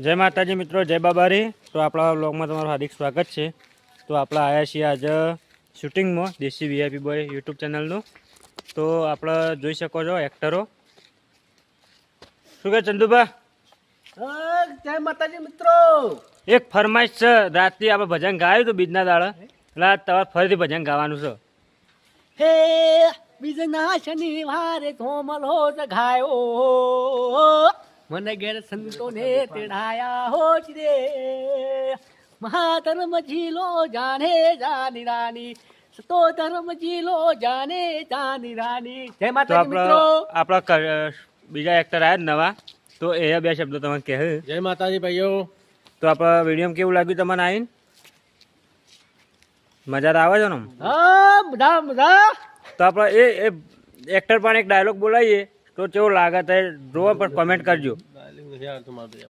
જય માતાજી મિત્રો, જય બાબારી। તો આપણા વ્લોગમાં તમારું હાર્દિક સ્વાગત છે। તો આપણે આવ્યા છીએ આજે શૂટિંગમાં દેશી વીઆઈપી બોય યુટ્યુબ ચેનલનું। તો આપણે જોઈ શકો છો એક્ટરો શું કહે ચંદુભા? જય માતાજી મિત્રો। એક ફરમાઈશ છે, રાતથી આપણે ભજન ગાયું તો બીજના દાડા, એટલે તમારે ફરીથી ભજન ગાવાનું છે। હે બીજના શનિવારે ધોમલો જગાયો, મને ઘેર સંતોને તેડાયા હો રે, મહાધર્મ જીલો જાણે જાની રાની, સતો ધર્મ જીલો જાણે જાની રાની। જય તો માતાજી મિત્રો। આપણા બીજા એક્ટર આવ્યા જ નવા, તો એ બે શબ્દો તમને કહે। જય માતાજી ભાઈઓ। તો આપણા વિડીયો કેવું લાગ્યું તમને આવીને? મજા તો આવે છે ને? હા બધા બધા। તો આપણે એ એક્ટર પણ એક ડાયલોગ બોલાવીએ તો કેવો લાગે તે જોવો, પણ કમેન્ટ કરજો।